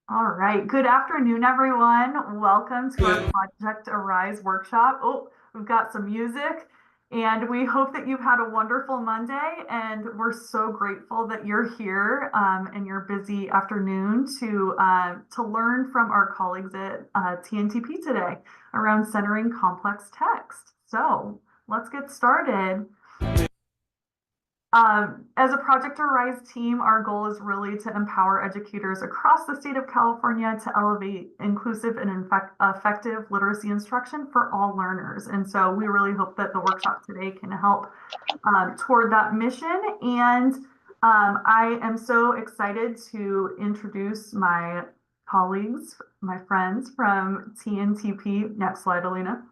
All right. Good afternoon, everyone. Welcome to our Project Arise workshop. Oh, we've got some music, and we hope that you've had a wonderful Monday. And we're so grateful that you're here in your busy afternoon to learn from our colleagues at TNTP today around centering complex text. So let's get started. As a Project Arise team, our goal is really to empower educators across the state of California to elevate inclusive and effective literacy instruction for all learners. And so we really hope that the workshop today can help toward that mission. And I am so excited to introduce my colleagues, my friends from TNTP. Next slide, Alina.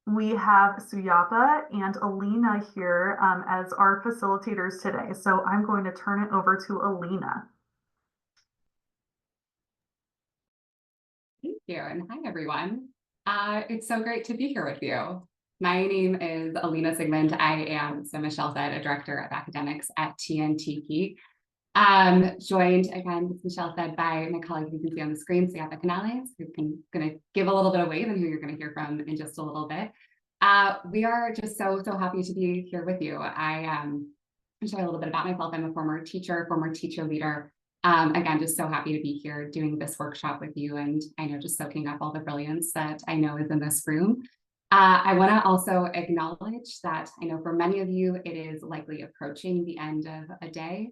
We have Suyapa and Alina here as our facilitators today. So I'm going to turn it over to Alina. Thank you, and hi everyone. It's so great to be here with you. My name is Alina Sigmund. I am, so Michelle said, a director of academics at TNTP. Joined again, as Michelle said, by my colleague you can see on the screen, Suyapa Canales, who's going to give a little bit away and who you're going to hear from in just a little bit. We are just so happy to be here with you. I'll share a little bit about myself. I'm a former teacher leader. Again, just so happy to be here doing this workshop with you, and I know just soaking up all the brilliance that I know is in this room. I want to also acknowledge that I know for many of you, it is likely approaching the end of a day.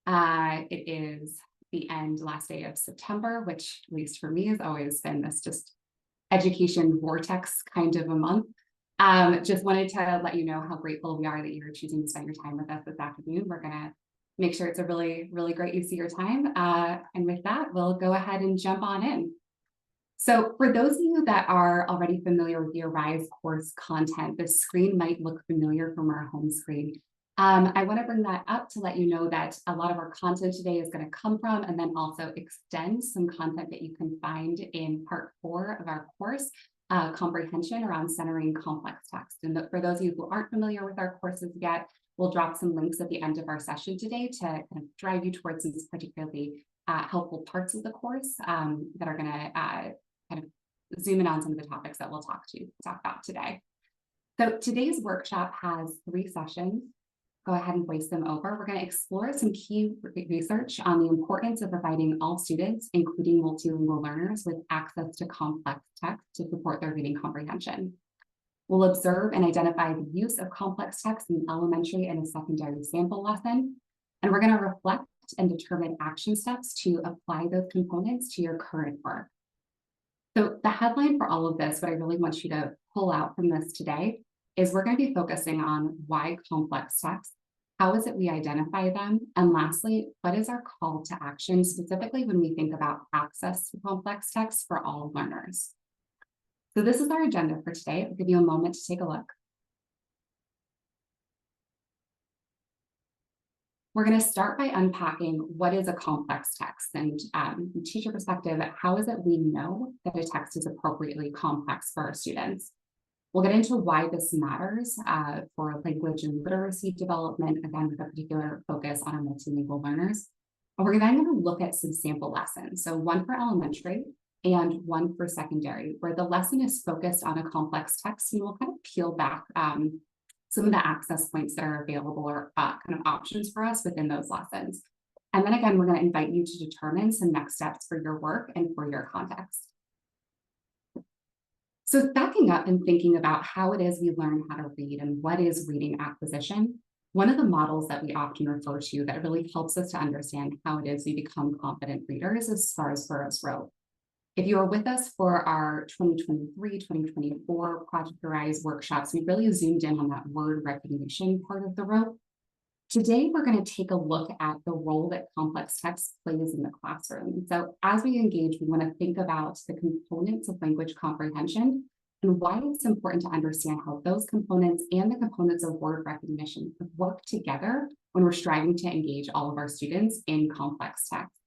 It is the last day of September, which at least for me has always been this just education vortex kind of a month. Just wanted to let you know how grateful we are that you're choosing to spend your time with us this afternoon. We're going to make sure it's a really great use of your time. And with that, we'll go ahead and jump on in. So for those of you that are already familiar with the Arise course content, the screen might look familiar from our home screen. I want to bring that up to let you know that a lot of our content today is going to come from and then also extend some content that you can find in part 4 of our course, comprehension around centering complex text. And for those of you who aren't familiar with our courses yet, we'll drop some links at the end of our session today to kind of drive you towards some particularly helpful parts of the course that are going to kind of zoom in on some of the topics that we'll talk about today. So today's workshop has 3 sessions. Go ahead and voice them over. We're going to explore some key research on the importance of providing all students, including multilingual learners, with access to complex text to support their reading comprehension. We'll observe and identify the use of complex text in elementary and a secondary sample lesson. And we're going to reflect and determine action steps to apply those components to your current work. So the headline for all of this, what I really want you to pull out from this today, is we're going to be focusing on why complex text, how is it we identify them, and lastly, what is our call to action, specifically when we think about access to complex text for all learners. So this is our agenda for today. I'll give you a moment to take a look. We're going to start by unpacking what is a complex text, and from a teacher perspective, how is it we know that a text is appropriately complex for our students? We'll get into why this matters for language and literacy development, again, with a particular focus on our multilingual learners. And we're then going to look at some sample lessons. So one for elementary and one for secondary, where the lesson is focused on a complex text, and we'll kind of peel back some of the access points that are available or kind of options for us within those lessons. And then again, we're going to invite you to determine some next steps for your work and for your context. So backing up and thinking about how it is we learn how to read and what is reading acquisition, one of the models that we often refer to that really helps us to understand how it is we become confident readers is Stars Burroughs wrote. If you are with us for our 2023-2024 Project Arise workshops, we really zoomed in on that word recognition part of the rope. Today, we're going to take a look at the role that complex text plays in the classroom. So as we engage, we want to think about the components of language comprehension and why it's important to understand how those components and the components of word recognition work together when we're striving to engage all of our students in complex text.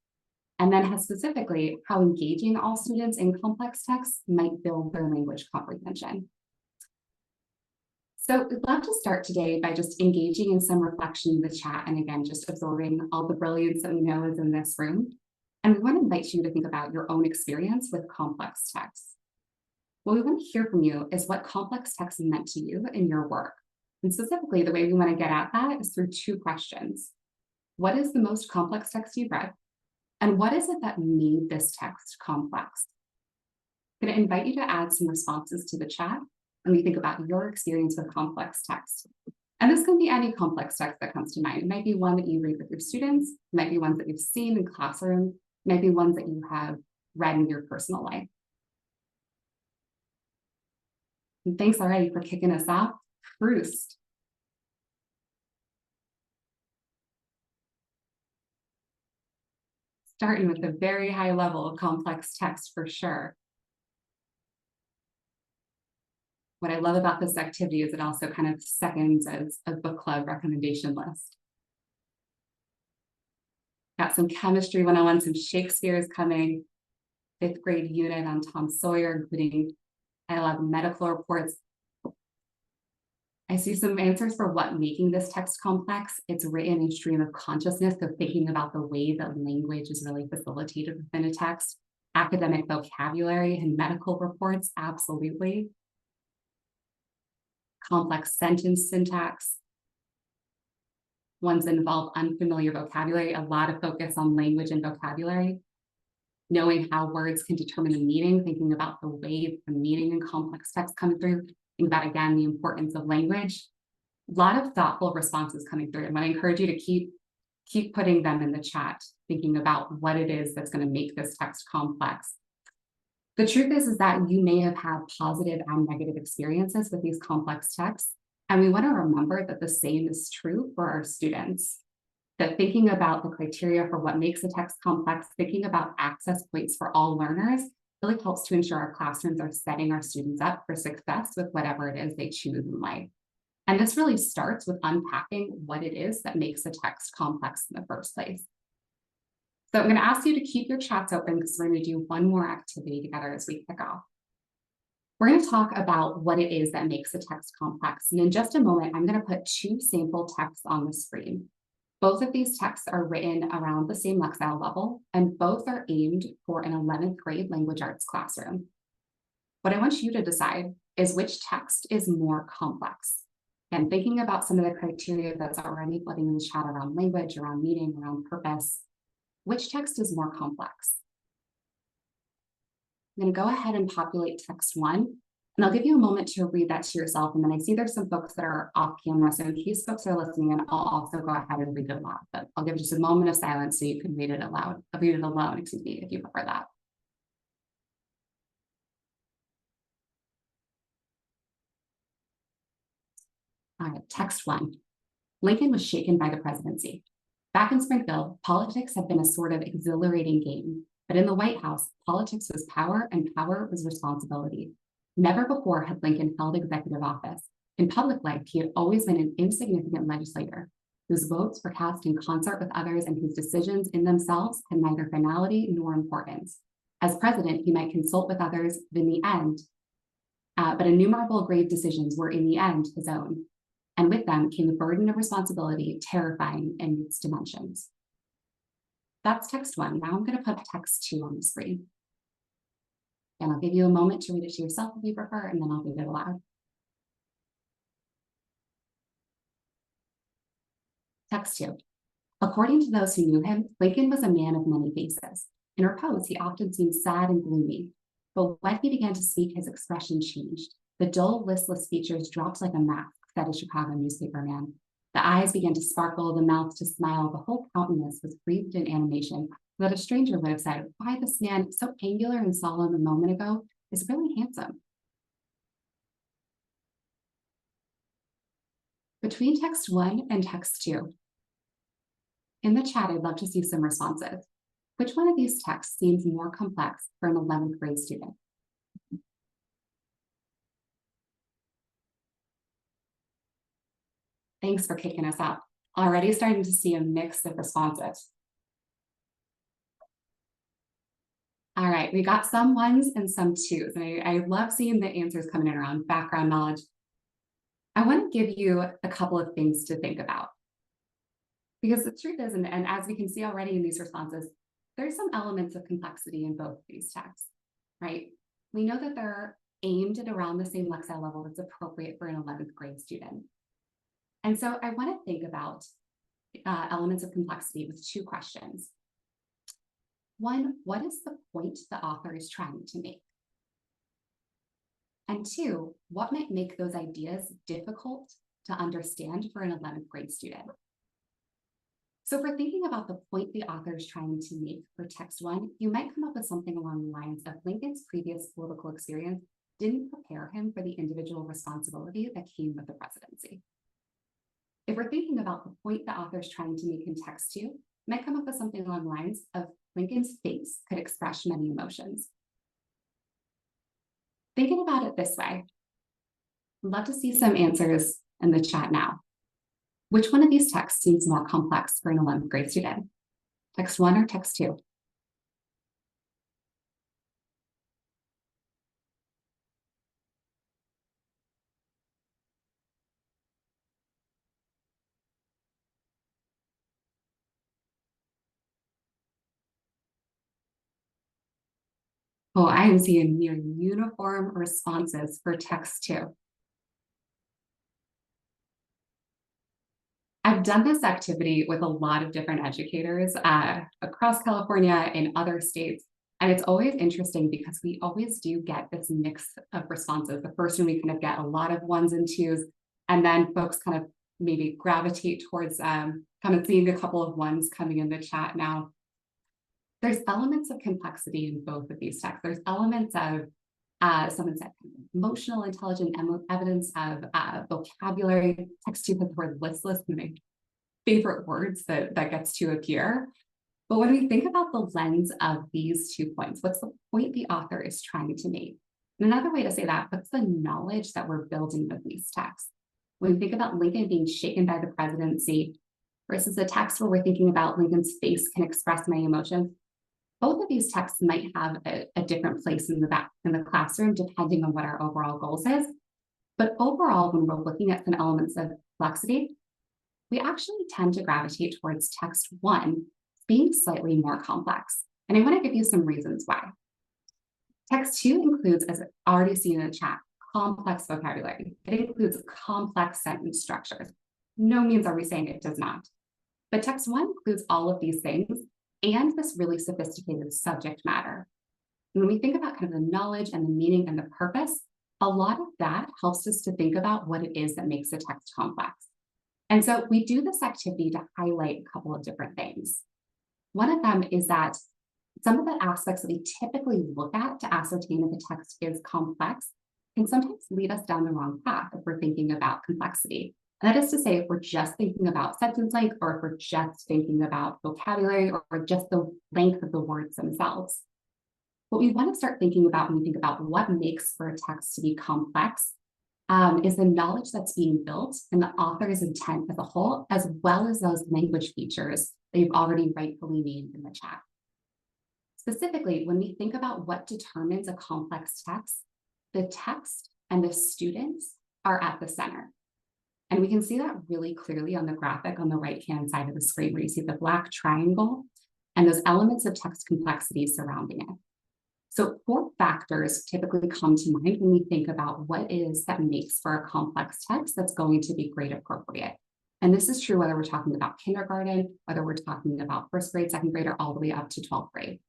And then specifically how engaging all students in complex text might build their language comprehension. So we'd love to start today by just engaging in some reflection in the chat, and again, just absorbing all the brilliance that we know is in this room. And we want to invite you to think about your own experience with complex text. What we want to hear from you is what complex text meant to you in your work. And specifically, the way we want to get at that is through two questions. What is the most complex text you've read? And what is it that made this text complex? I'm going to invite you to add some responses to the chat when we think about your experience with complex text. And this can be any complex text that comes to mind. It might be one that you read with your students, it might be ones that you've seen in classroom, it might be ones that you have read in your personal life. And thanks already for kicking us off. Proust. Starting with a very high level of complex text for sure. What I love about this activity is it also kind of seconds as a book club recommendation list. Got some chemistry 101, some Shakespeare is coming, 5th grade unit on Tom Sawyer, including I love medical reports. I see some answers for what making this text complex. It's written in stream of consciousness, so thinking about the way that language is really facilitated within a text. Academic vocabulary and medical reports, absolutely. Complex sentence syntax. Ones that involve unfamiliar vocabulary, a lot of focus on language and vocabulary. Knowing how words can determine a meaning, thinking about the way the meaning in complex text comes through. Think about, again, the importance of language. A lot of thoughtful responses coming through. And I encourage you to keep putting them in the chat, thinking about what it is that's going to make this text complex. The truth is that you may have had positive and negative experiences with these complex texts. And we want to remember that the same is true for our students. That thinking about the criteria for what makes a text complex, thinking about access points for all learners, really helps to ensure our classrooms are setting our students up for success with whatever it is they choose in life. And this really starts with unpacking what it is that makes a text complex in the first place. So I'm going to ask you to keep your chats open because we're going to do one more activity together as we kick off. We're going to talk about what it is that makes a text complex. And in just a moment, I'm going to put two sample texts on the screen. Both of these texts are written around the same Lexile level, and both are aimed for an 11th grade language arts classroom. What I want you to decide is which text is more complex. And thinking about some of the criteria that's already flooding in the chat around language, around meaning, around purpose, which text is more complex? I'm going to go ahead and populate text 1, and I'll give you a moment to read that to yourself. And then I see there's some folks that are off camera, so in case folks are listening, and I'll also go ahead and read it aloud. But I'll give just a moment of silence so you can read it aloud. I'll read it alone, excuse me, if you prefer that. All right, text 1. Lincoln was shaken by the presidency. Back in Springfield, politics had been a sort of exhilarating game, but in the White House, politics was power and power was responsibility. Never before had Lincoln held executive office. In public life, he had always been an insignificant legislator, whose votes were cast in concert with others and whose decisions in themselves had neither finality nor importance. As president, he might consult with others, but in the end, but innumerable grave decisions were in the end his own. And with them came the burden of responsibility, terrifying in its dimensions. That's text 1. Now I'm going to put text 2 on the screen. And I'll give you a moment to read it to yourself if you prefer, and then I'll read it aloud. Text 2. According to those who knew him, Lincoln was a man of many faces. In repose, he often seemed sad and gloomy. But when he began to speak, his expression changed. The dull, listless features dropped like a mask, said a Chicago newspaperman. The eyes began to sparkle, the mouth to smile, the whole countenance was breathed in animation, so that a stranger would have said, why, this man, so angular and solemn a moment ago, is really handsome. Between text 1 and text 2, in the chat, I'd love to see some responses. Which one of these texts seems more complex for an 11th grade student? Thanks for kicking us off. Already starting to see a mix of responses. All right, we got some 1s and some 2s. And I love seeing the answers coming in around background knowledge. I want to give you a couple of things to think about. Because the truth is, and as we can see already in these responses, there's some elements of complexity in both of these texts, right? We know that they're aimed at around the same Lexile level that's appropriate for an 11th grade student. And so I want to think about elements of complexity with two questions. One, what is the point the author is trying to make? And two, what might make those ideas difficult to understand for an 11th grade student? So if we're thinking about the point the author is trying to make for text one, you might come up with something along the lines of Lincoln's previous political experience didn't prepare him for the individual responsibility that came with the presidency. If we're thinking about the point the author is trying to make in text two, you might come up with something along the lines of Lincoln's face could express many emotions. Thinking about it this way, I'd love to see some answers in the chat now. Which one of these texts seems more complex for an 11th grade student? Text one or text two? Oh, I am seeing near uniform responses for text two. I've done this activity with a lot of different educators across California and other states. And it's always interesting because we always do get this mix of responses. The first one, we kind of get a lot of ones and twos, and then folks kind of maybe gravitate towards kind of seeing a couple of ones coming in the chat now. There's elements of complexity in both of these texts. There's elements of someone said emotional, intelligent evidence of vocabulary. Text two has the word listless, one of my favorite words that gets to appear. But when we think about the lens of these 2 points, what's the point the author is trying to make? And another way to say that, what's the knowledge that we're building with these texts? When we think about Lincoln being shaken by the presidency versus a text where we're thinking about Lincoln's face can express my emotions, both of these texts might have a different place in the classroom, depending on what our overall goals is. But overall, when we're looking at some elements of complexity, we actually tend to gravitate towards text one being slightly more complex. And I want to give you some reasons why. Text two includes, as already seen in the chat, complex vocabulary. It includes complex sentence structures. No means are we saying it does not. But text one includes all of these things and this really sophisticated subject matter. When we think about kind of the knowledge and the meaning and the purpose, a lot of that helps us to think about what it is that makes a text complex. And so we do this activity to highlight a couple of different things. One of them is that some of the aspects that we typically look at to ascertain if a text is complex can sometimes lead us down the wrong path if we're thinking about complexity. And that is to say, if we're just thinking about sentence length, or if we're just thinking about vocabulary, or just the length of the words themselves. What we want to start thinking about when we think about what makes for a text to be complex is the knowledge that's being built and the author's intent as a whole, as well as those language features that you've already rightfully named in the chat. Specifically, when we think about what determines a complex text, the text and the students are at the center. And we can see that really clearly on the graphic on the right-hand side of the screen, where you see the black triangle and those elements of text complexity surrounding it. So 4 factors typically come to mind when we think about what is that makes for a complex text that's going to be grade appropriate. And this is true whether we're talking about kindergarten, whether we're talking about first grade, second grade, or all the way up to 12th grade.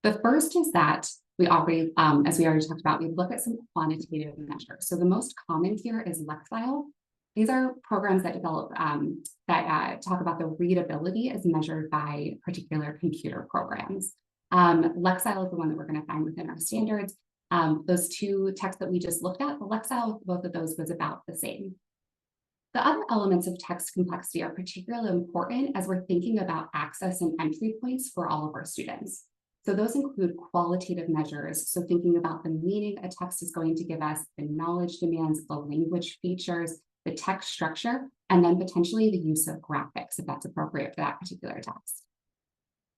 The first is that we already, as we already talked about, we look at some quantitative measures. So the most common here is Lexile. These are programs that develop, talk about the readability as measured by particular computer programs. Lexile is the one that we're going to find within our standards. Those 2 texts that we just looked at, the Lexile, both of those was about the same. The other elements of text complexity are particularly important as we're thinking about access and entry points for all of our students. So those include qualitative measures. So thinking about the meaning a text is going to give us, the knowledge demands, the language features, the text structure, and then potentially the use of graphics if that's appropriate for that particular text.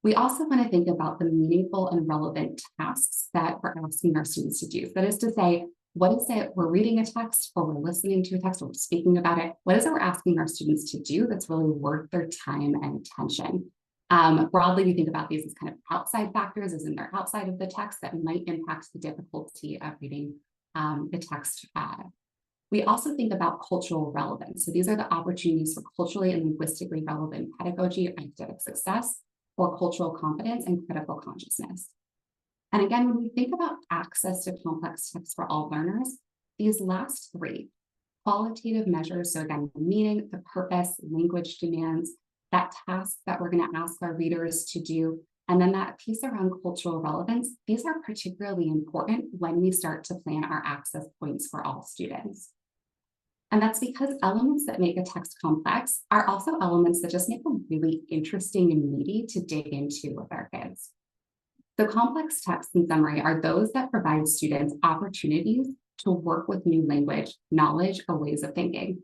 We also want to think about the meaningful and relevant tasks that we're asking our students to do. That is to say, what is it we're reading a text, or we're listening to a text, or we're speaking about it? What is it we're asking our students to do that's really worth their time and attention? Broadly, we think about these as kind of outside factors, as in they're outside of the text that might impact the difficulty of reading the text. We also think about cultural relevance. So these are the opportunities for culturally and linguistically relevant pedagogy or academic success, or cultural competence and critical consciousness. And again, when we think about access to complex texts for all learners, these last three qualitative measures, so again, the meaning, the purpose, language demands, that task that we're going to ask our readers to do, and then that piece around cultural relevance, these are particularly important when we start to plan our access points for all students. And that's because elements that make a text complex are also elements that just make them really interesting and meaty to dig into with our kids. So complex texts, in summary, are those that provide students opportunities to work with new language, knowledge, or ways of thinking.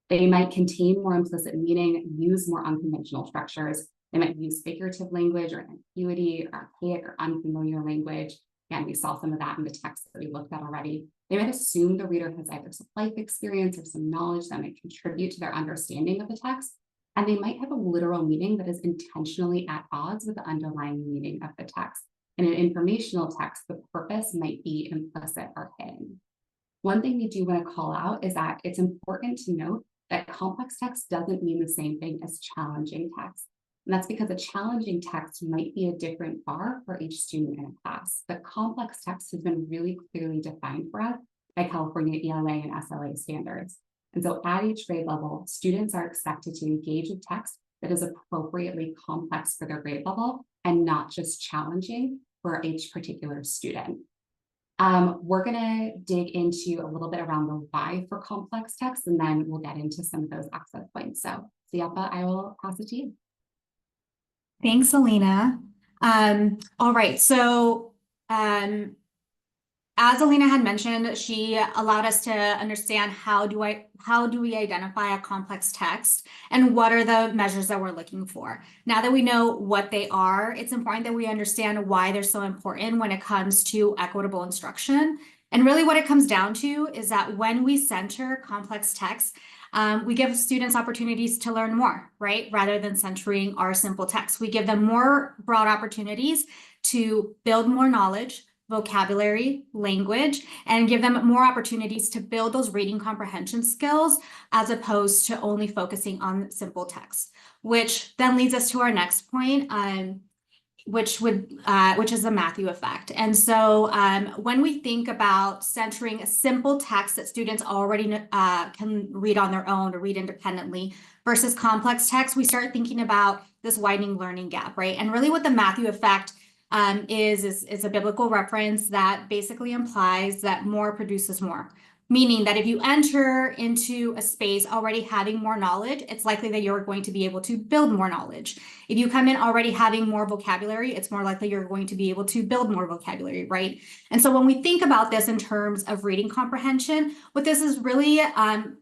They might contain more implicit meaning, use more unconventional structures. They might use figurative language or ambiguity or archaic or unfamiliar language. Again, we saw some of that in the text that we looked at already. They might assume the reader has either some life experience or some knowledge that might contribute to their understanding of the text. And they might have a literal meaning that is intentionally at odds with the underlying meaning of the text. In an informational text, the purpose might be implicit or hidden. One thing we do want to call out is that it's important to note that complex text doesn't mean the same thing as challenging text. And that's because a challenging text might be a different bar for each student in a class. But complex text has been really clearly defined for us by California ELA and SLA standards. And so at each grade level, students are expected to engage with text that is appropriately complex for their grade level and not just challenging for each particular student. We're going to dig into a little bit around the why for complex text, and then we'll get into some of those access points. So, Siapa, I will pass it to you. Thanks, Alina. All right, so as Alina had mentioned, she allowed us to understand how do we identify a complex text and what are the measures that we're looking for. Now that we know what they are, it's important that we understand why they're so important when it comes to equitable instruction. And really what it comes down to is that when we center complex text, we give students opportunities to learn more, right? Rather than centering our simple text. We give them more broad opportunities to build more knowledge, vocabulary, language, and give them more opportunities to build those reading comprehension skills as opposed to only focusing on simple text, which then leads us to our next point, which is the Matthew effect. And so when we think about centering a simple text that students already can read on their own or read independently versus complex text, we start thinking about this widening learning gap, right? And really what the Matthew effect is a biblical reference that basically implies that more produces more. Meaning that if you enter into a space already having more knowledge, it's likely that you're going to be able to build more knowledge. If you come in already having more vocabulary, it's more likely you're going to be able to build more vocabulary, right? And so when we think about this in terms of reading comprehension, what this is really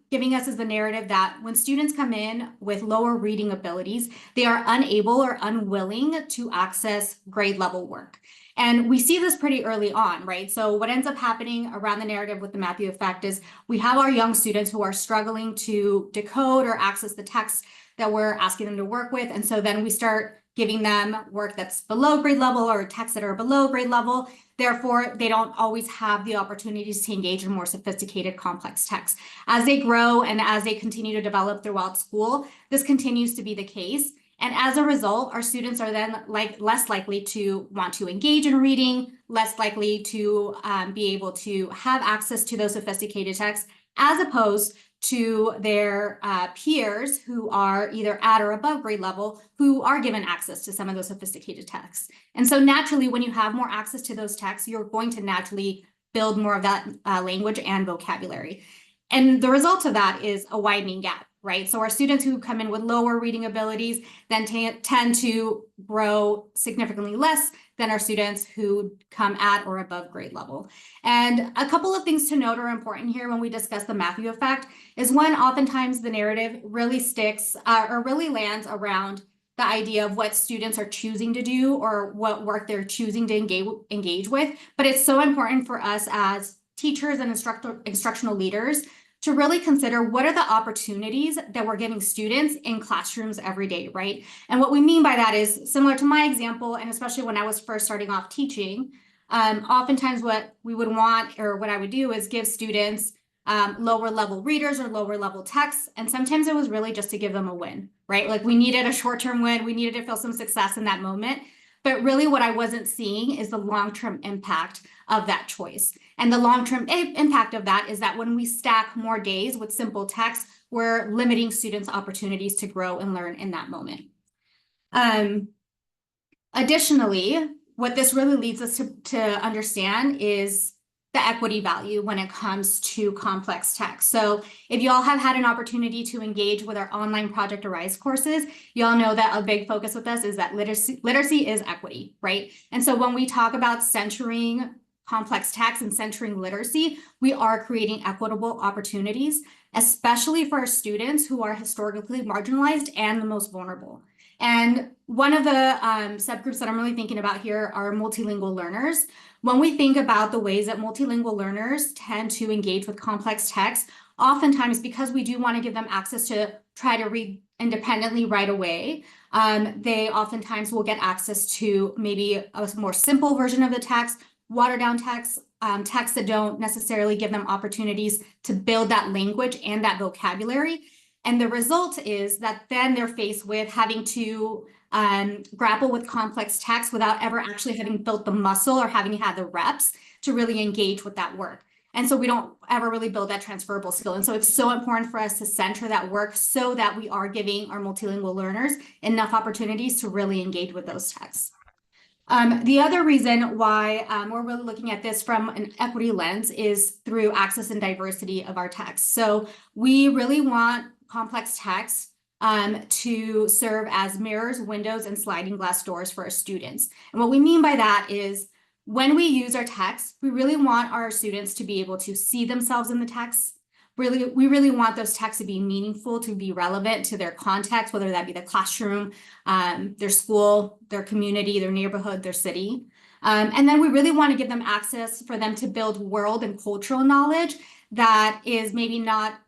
giving us is the narrative that when students come in with lower reading abilities, they are unable or unwilling to access grade level work. And we see this pretty early on, right? So what ends up happening around the narrative with the Matthew effect is we have our young students who are struggling to decode or access the text that we're asking them to work with. And so then we start giving them work that's below grade level or texts that are below grade level. Therefore, they don't always have the opportunities to engage in more sophisticated, complex texts. As they grow and as they continue to develop throughout school, this continues to be the case. And as a result, our students are then less likely to want to engage in reading, less likely to be able to have access to those sophisticated texts, as opposed to their peers who are either at or above grade level, who are given access to some of those sophisticated texts. And so naturally, when you have more access to those texts, you're going to naturally build more of that language and vocabulary. And the result of that is a widening gap. Right? So our students who come in with lower reading abilities then tend to grow significantly less than our students who come at or above grade level. And a couple of things to note are important here when we discuss the Matthew effect is when oftentimes the narrative really sticks or really lands around the idea of what students are choosing to do or what work they're choosing to engage with. But it's so important for us as teachers and instructional leaders to really consider what are the opportunities that we're giving students in classrooms every day, right? And what we mean by that is similar to my example, and especially when I was first starting off teaching, oftentimes what we would want, or what I would do, is give students lower level readers or lower level texts. And sometimes it was really just to give them a win, right? Like we needed a short-term win. We needed to feel some success in that moment. But really what I wasn't seeing is the long-term impact of that choice. And the long-term impact of that is that when we stack more days with simple text, we're limiting students' opportunities to grow and learn in that moment. Additionally, what this really leads us to understand is the equity value when it comes to complex text. So if you all have had an opportunity to engage with our online Project Arise courses, you all know that a big focus with us is that literacy is equity, right? And so when we talk about centering complex text and centering literacy, we are creating equitable opportunities, especially for our students who are historically marginalized and the most vulnerable. And one of the subgroups that I'm really thinking about here are multilingual learners. When we think about the ways that multilingual learners tend to engage with complex text, oftentimes because we do want to give them access to try to read independently right away, they oftentimes will get access to maybe a more simple version of the text, watered down text, texts that don't necessarily give them opportunities to build that language and that vocabulary. And the result is that then they're faced with having to grapple with complex text without ever actually having built the muscle or having had the reps to really engage with that work. And so we don't ever really build that transferable skill. And so it's so important for us to center that work so that we are giving our multilingual learners enough opportunities to really engage with those texts. The other reason why we're really looking at this from an equity lens is through access and diversity of our text. So we really want complex text to serve as mirrors, windows, and sliding glass doors for our students. And what we mean by that is when we use our text, we really want our students to be able to see themselves in the text. We really want those texts to be meaningful, to be relevant to their context, whether that be the classroom, their school, their community, their neighborhood, their city. And then we really want to give them access for them to build world and cultural knowledge that is maybe not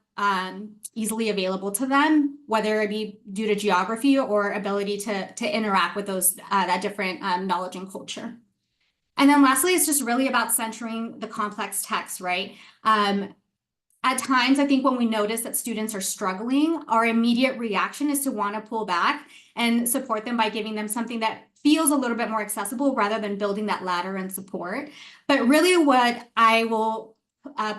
easily available to them, whether it be due to geography or ability to interact with those that different knowledge and culture. And then lastly, it's just really about centering the complex text, right? At times, I think when we notice that students are struggling, our immediate reaction is to want to pull back and support them by giving them something that feels a little bit more accessible rather than building that ladder and support. But really what I will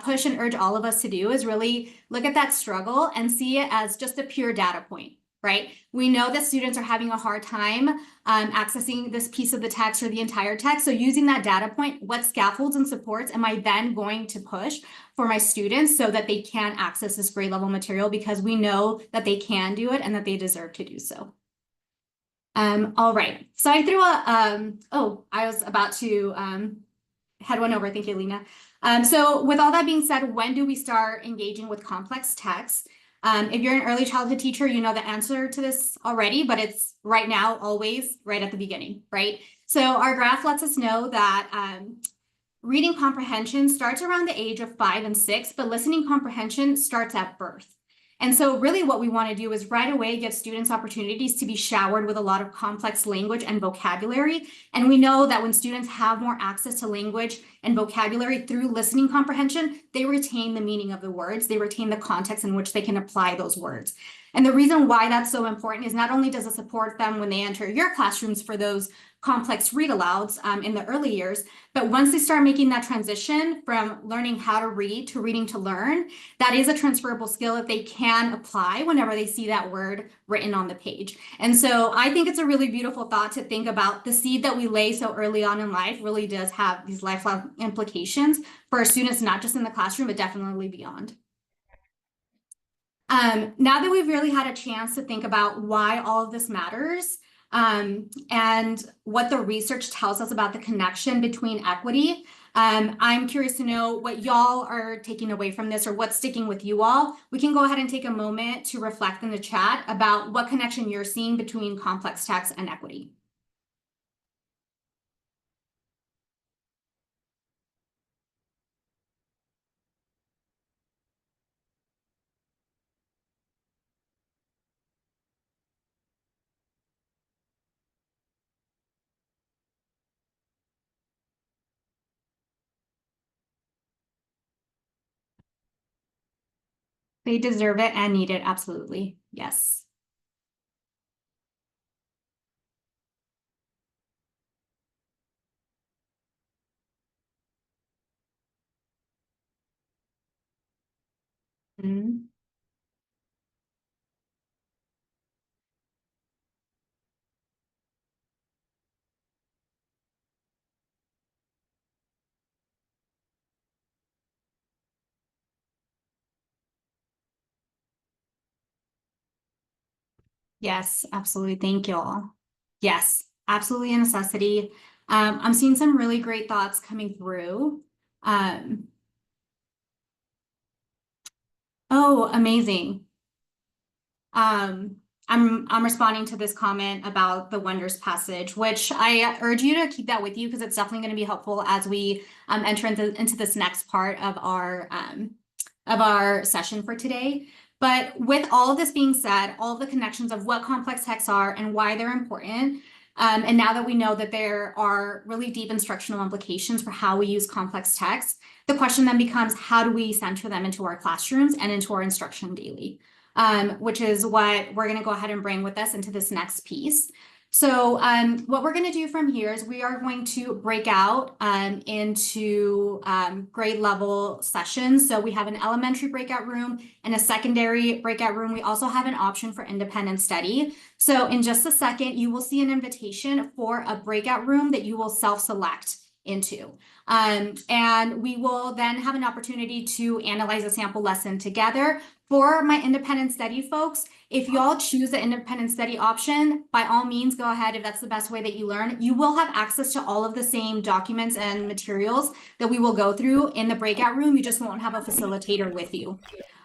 push and urge all of us to do is really look at that struggle and see it as just a pure data point, right? We know that students are having a hard time accessing this piece of the text or the entire text. So using that data point, what scaffolds and supports am I then going to push for my students so that they can access this grade level material, because we know that they can do it and that they deserve to do so. All right, so I threw I was about to head one over. Thank you, Lena. So with all that being said, when do we start engaging with complex text? If you're an early childhood teacher, you know the answer to this already, but it's right now, always right at the beginning, right? So our graph lets us know that reading comprehension starts around the age of 5 and 6, but listening comprehension starts at birth. And so really what we want to do is right away give students opportunities to be showered with a lot of complex language and vocabulary. And we know that when students have more access to language and vocabulary through listening comprehension, they retain the meaning of the words, they retain the context in which they can apply those words. And the reason why that's so important is not only does it support them when they enter your classrooms for those complex read alouds in the early years, but once they start making that transition from learning how to read to reading to learn, that is a transferable skill that they can apply whenever they see that word written on the page. And so I think it's a really beautiful thought to think about the seed that we lay so early on in life really does have these lifelong implications for our students, not just in the classroom, but definitely beyond. Now that we've really had a chance to think about why all of this matters, and what the research tells us about the connection between equity, I'm curious to know what y'all are taking away from this or what's sticking with you all. We can go ahead and take a moment to reflect in the chat about what connection you're seeing between complex text and equity. They deserve it and need it, absolutely. Yes. Mhm. Yes, absolutely. Thank you all. Yes, absolutely a necessity. I'm seeing some really great thoughts coming through. Oh, amazing. I'm responding to this comment about the wonders passage, which I urge you to keep that with you because it's definitely going to be helpful as we enter into this next part of our session for today. But with all of this being said, all of the connections of what complex texts are and why they're important, and now that we know that there are really deep instructional implications for how we use complex texts, the question then becomes, how do we center them into our classrooms and into our instruction daily? Which is what we're going to go ahead and bring with us into this next piece. So what we're going to do from here is we are going to break out into grade level sessions. So we have an elementary breakout room and a secondary breakout room. We also have an option for independent study. So in just a second, you will see an invitation for a breakout room that you will self-select into. And we will then have an opportunity to analyze a sample lesson together. For my independent study folks, if y'all choose the independent study option, by all means, go ahead if that's the best way that you learn. You will have access to all of the same documents and materials that we will go through in the breakout room. You just won't have a facilitator with you.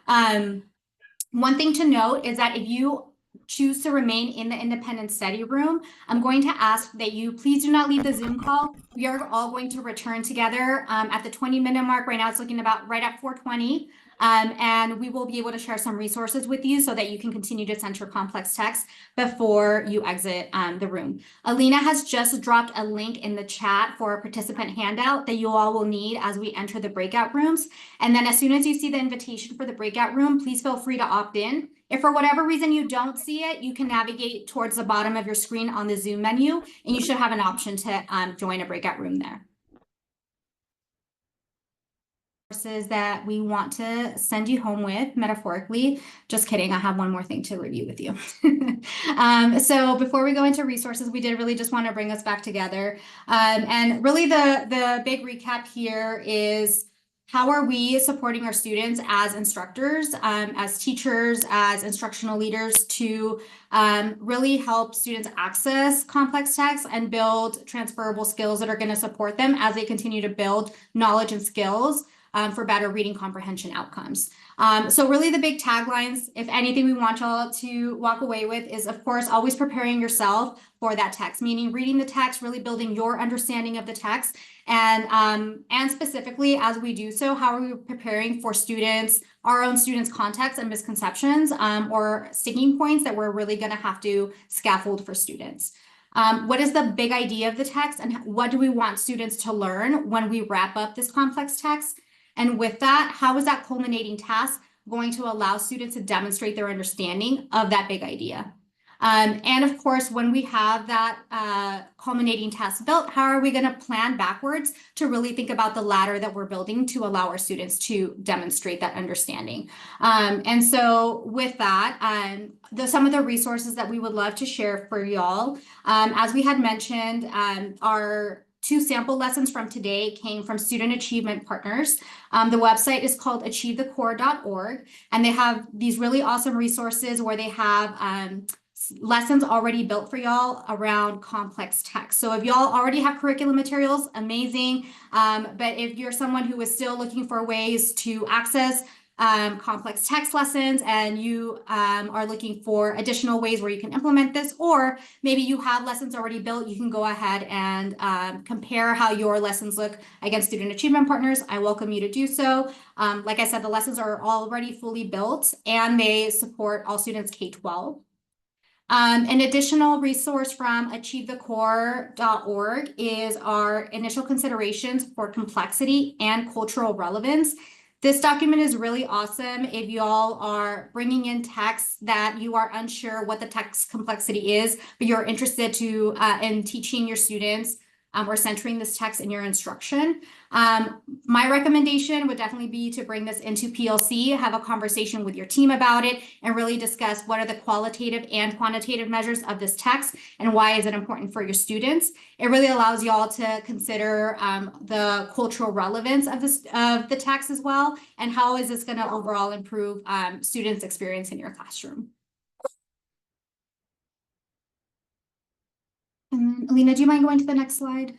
One thing to note is that if you choose to remain in the independent study room, I'm going to ask that you please do not leave the Zoom call. We are all going to return together at the 20-minute mark. Right now it's looking about right at 4:20. And we will be able to share some resources with you so that you can continue to center complex text before you exit the room. Alina has just dropped a link in the chat for a participant handout that you all will need as we enter the breakout rooms. And then as soon as you see the invitation for the breakout room, please feel free to opt in. If for whatever reason you don't see it, you can navigate towards the bottom of your screen on the Zoom menu, and you should have an option to join a breakout room there. That we want to send you home with, metaphorically. Just kidding, I have one more thing to review with you. So before we go into resources, we did really just want to bring us back together. And really the big recap here is, how are we supporting our students as instructors, as teachers, as instructional leaders to really help students access complex texts and build transferable skills that are going to support them as they continue to build knowledge and skills for better reading comprehension outcomes. So really the big taglines, if anything we want y'all to walk away with is, of course, always preparing yourself for that text, meaning reading the text, really building your understanding of the text. And specifically as we do so, how are we preparing for students, our own students' context and misconceptions or sticking points that we're really going to have to scaffold for students. What is the big idea of the text and what do we want students to learn when we wrap up this complex text? And with that, how is that culminating task going to allow students to demonstrate their understanding of that big idea? And of course, when we have that culminating task built, how are we going to plan backwards to really think about the ladder that we're building to allow our students to demonstrate that understanding? And so with that, some of the resources that we would love to share for y'all, as we had mentioned, our 2 sample lessons from today came from student achievement partners. The website is called achievethecore.org, and they have these really awesome resources where they have lessons already built for y'all around complex text. So if y'all already have curriculum materials, amazing. But if you're someone who is still looking for ways to access complex text lessons and you are looking for additional ways where you can implement this, or maybe you have lessons already built, you can go ahead and compare how your lessons look against student achievement partners. I welcome you to do so. Like I said, the lessons are already fully built and they support all students K-12. An additional resource from achievethecore.org is our initial considerations for complexity and cultural relevance. This document is really awesome if you all are bringing in text that you are unsure what the text complexity is, but you're interested to in teaching your students or centering this text in your instruction. My recommendation would definitely be to bring this into PLC, have a conversation with your team about it, and really discuss what are the qualitative and quantitative measures of this text and why is it important for your students. It really allows you all to consider the cultural relevance of the text as well, and how is this going to overall improve students' experience in your classroom. And Alina, do you mind going to the next slide?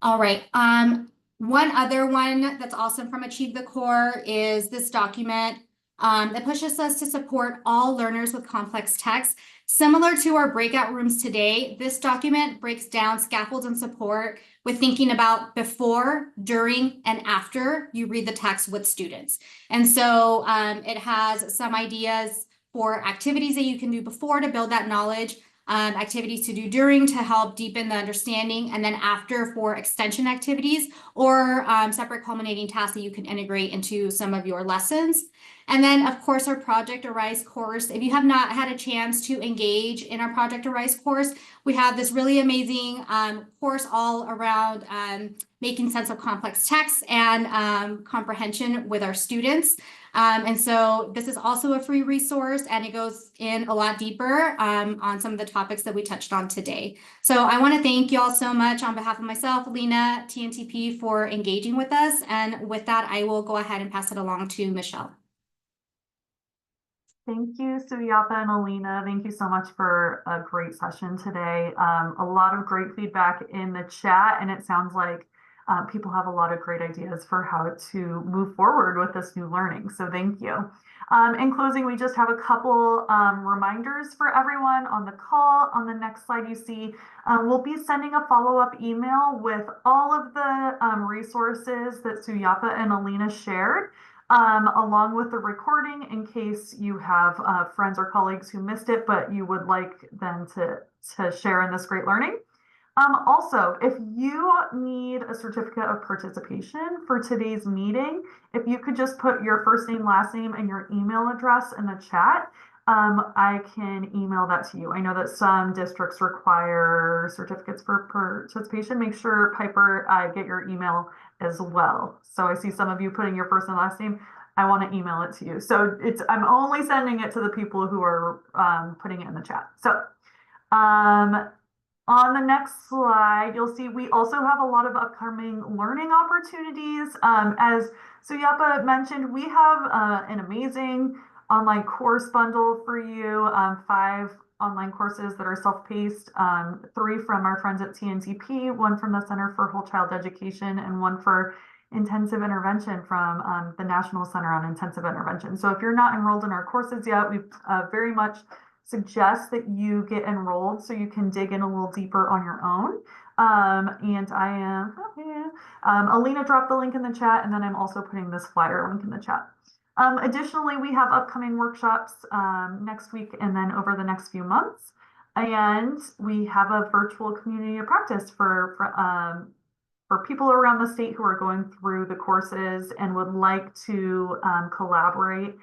All right. One other one that's awesome from Achieve the Core is this document that pushes us to support all learners with complex text. Similar to our breakout rooms today, this document breaks down scaffolds and support with thinking about before, during, and after you read the text with students. And so it has some ideas for activities that you can do before to build that knowledge, activities to do during to help deepen the understanding, and then after for extension activities or separate culminating tasks that you can integrate into some of your lessons. And then, of course, our Project Arise course. If you have not had a chance to engage in our Project Arise course, we have this really amazing course all around making sense of complex text and comprehension with our students. And so this is also a free resource, and it goes in a lot deeper on some of the topics that we touched on today. So I want to thank you all so much on behalf of myself, Alina, TNTP, for engaging with us. And with that, I will go ahead and pass it along to Michelle. Thank you, Suyapa and Alina. Thank you so much for a great session today. A lot of great feedback in the chat, and it sounds like people have a lot of great ideas for how to move forward with this new learning. So thank you. In closing, we just have a couple reminders for everyone on the call. On the next slide you see, we'll be sending a follow-up email with all of the resources that Suyapa and Alina shared, along with the recording in case you have friends or colleagues who missed it, but you would like them to share in this great learning. Also, if you need a certificate of participation for today's meeting, if you could just put your first name, last name, and your email address in the chat, I can email that to you. I know that some districts require certificates for participation. Make sure, Piper, get your email as well. So I see some of you putting your first and last name. I want to email it to you. So I'm only sending it to the people who are putting it in the chat. So on the next slide, you'll see we also have a lot of upcoming learning opportunities. As Suyapa mentioned, we have an amazing online course bundle for you, 5 online courses that are self-paced, 3 from our friends at TNTP, 1 from the Center for Whole Child Education, and 1 for intensive intervention from the National Center on Intensive Intervention. So if you're not enrolled in our courses yet, we very much suggest that you get enrolled so you can dig in a little deeper on your own. And I am, Alina dropped the link in the chat, and then I'm also putting this flyer link in the chat. Additionally, we have upcoming workshops next week and then over the next few months. And we have a virtual community of practice for people around the state who are going through the courses and would like to collaborate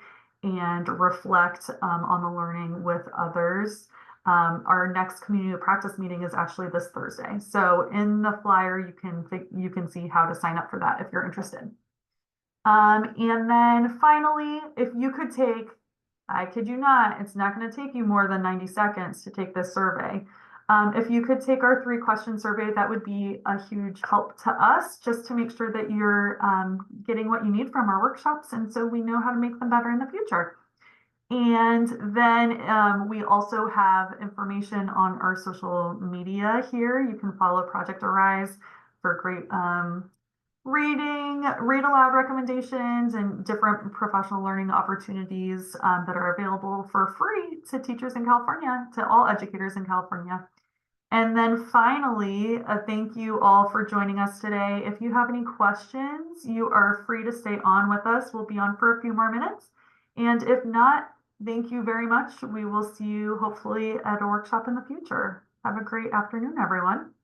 and reflect on the learning with others. Our next community of practice meeting is actually this Thursday. So in the flyer, you can see how to sign up for that if you're interested. And then finally, if you could take, I kid you not, it's not going to take you more than 90 seconds to take this survey. If you could take our 3-question survey, that would be a huge help to us, just to make sure that you're getting what you need from our workshops, and so we know how to make them better in the future. And then we also have information on our social media here. You can follow Project Arise for great read aloud recommendations and different professional learning opportunities that are available for free to teachers in California, to all educators in California. And then finally, thank you all for joining us today. If you have any questions, you are free to stay on with us. We'll be on for a few more minutes. And if not, Thank you very much. We will see you hopefully at a workshop in the future. Have a great afternoon, everyone.